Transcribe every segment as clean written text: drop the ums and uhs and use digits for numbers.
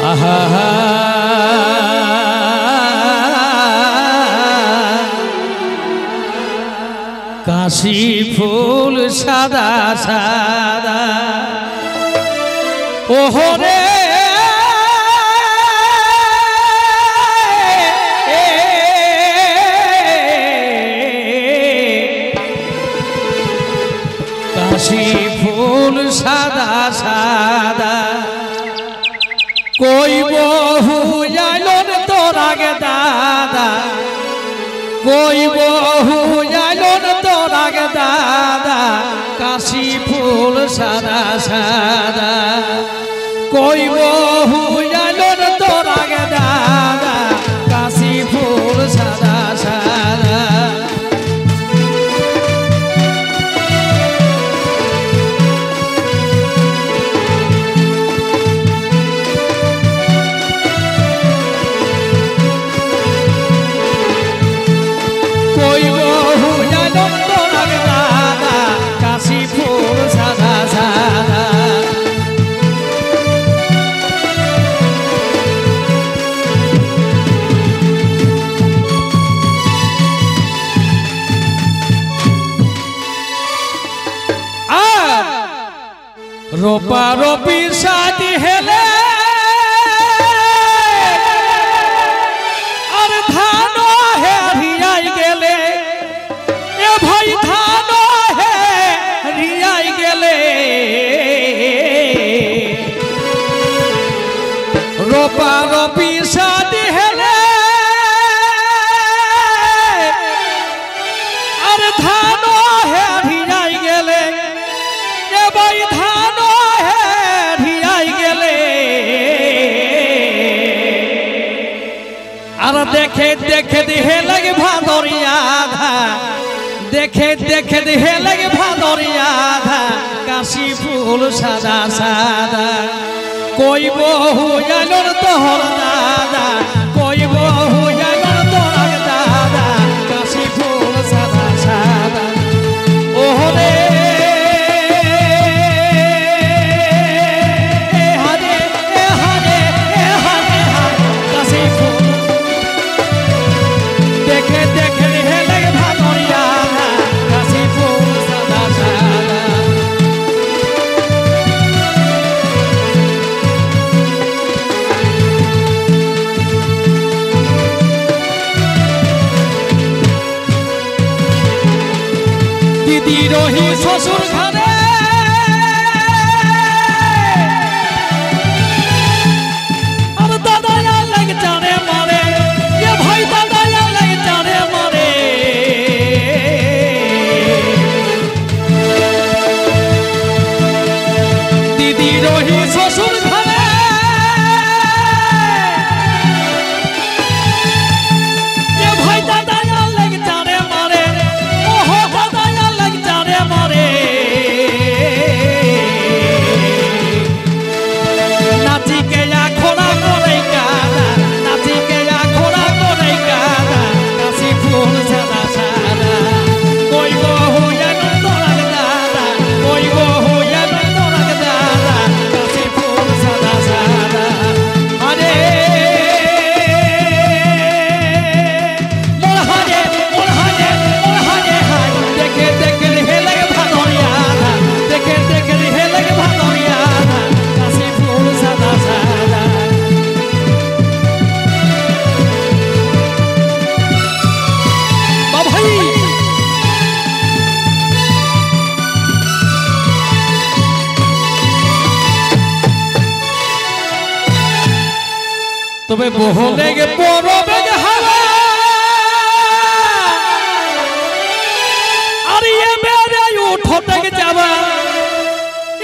আহা কাশি ফুল সাদা সাদা ওহরে কাশি ফুল সাদা সাদা কই বহু আইলন তোর আগে দাদা কই বহু আইলন তোর আগে দাদা কাশি ফুল সাদা সাদা কই বহু আইলন তোর আগে দাদা কাশি ফুল সাদা সাদা কই বহু আইলন তোর আগে দাদা কাশি ফুল সাদা সাদা रोपा रोपी शादी हेले और धानो है रियाई गेले ए भाई धानो है रियाई गेले रोपा रोपी शादी हेले और धानो है रियाई गेले ए भाई धानो है रियाई गेले और देखे देखे दिहे लगे भादोरिया धा देखे देखे दिहे लगे भादोरिया धा काशी फूल सादा सादा कोई बहु आइलन तोहर दादा कोई बहु आइलन तोहर दादा काशी फूल सादा सादा ओहरे देखे देखे हे लगे भादोरिया काशी फूल सादा सादा दीदी रही ससुर घरे अब दादा लग जाने मारे ये भाई दादा लग जाने मारे दीदी रही ससुर घरे ये भाई दादा लग जाने मारे ओहो दादा लग जाने मारे नाची के या खोला कोरे कादा नाची के या खोला कोरे कादा काशी फूल सादा सादा कोई बहु आइलन तोर आगे दादा कोई बहु आइलन तोर आगे दादा काशी फूल सादा सादा अरे मोर हाजे मोर हाजे मोर हाजे हाय देखे देखे हे लगे भादोरिया देखे देखे हे लगे भादोरिया काशी फूल सादा सादा भाई तबे बोले गे पोरो बेगे हवा अरे ये मेरे उठोते के जावा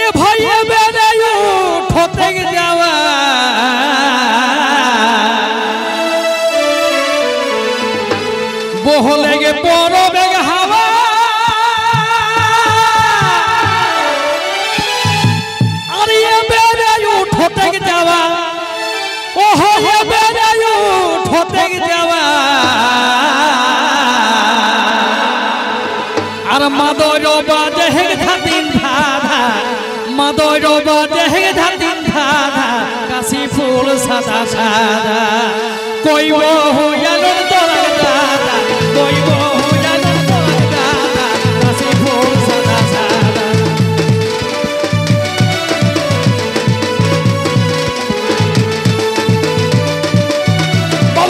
ये भाई ये मेरे उठोते के जावा बोले गे पोरो बेगे हवा अरे ये मेरे उठोते के जावा ओहो ये मेरे उठोते के जावा और मादोरो बाजे हे धातिन धाधा मादोरो बाजे हे धातिन धाधा काशी ফুল সাদা সাদা কইব হুয়ালো তোরা দাদা কইব হুয়ালো তোরা দাদা কাশি ফুল সাদা সাদা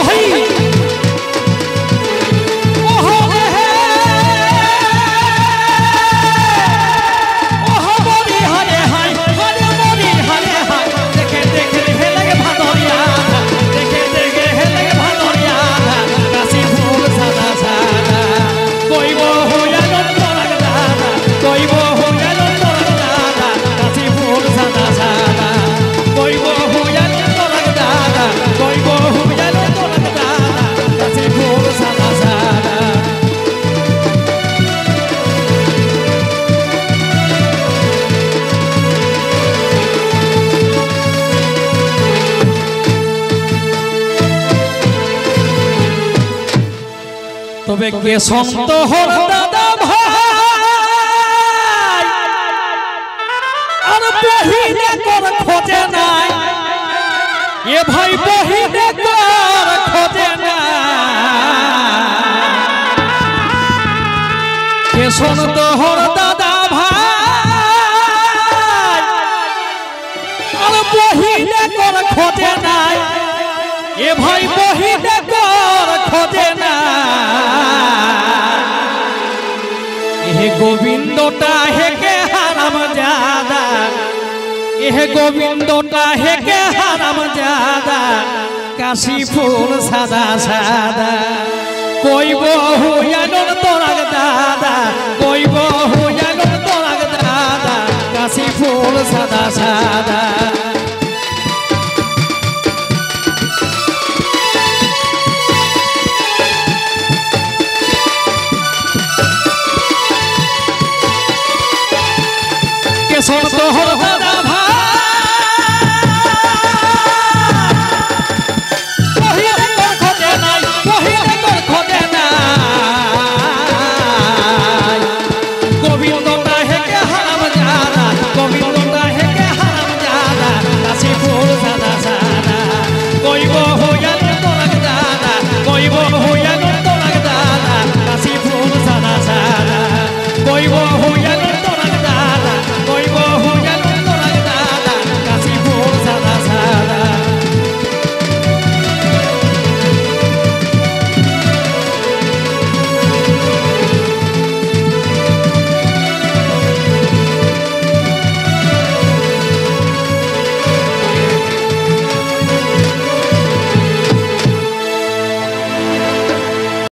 ভাই তবে কে সন্ত হর দাদা ভাই আর বহিনে কর খোঁজে নাই এ ভাই বহিনে কর খোঁজে নাই কে সন্ত হর দাদা ভাই আর বহিনে কর খোঁজে নাই এ ভাই বহিনে কর খোঁজে না এ গোবিন্দটা হেকে হারাম জাদা এ গোবিন্দটা হেকে হারাম জাদা কাশি ফুল সাদা সাদা কইব হুয়ালো তোরা দাদা কইব হুয়ালো তোরা দাদা কাশি ফুল সাদা সাদা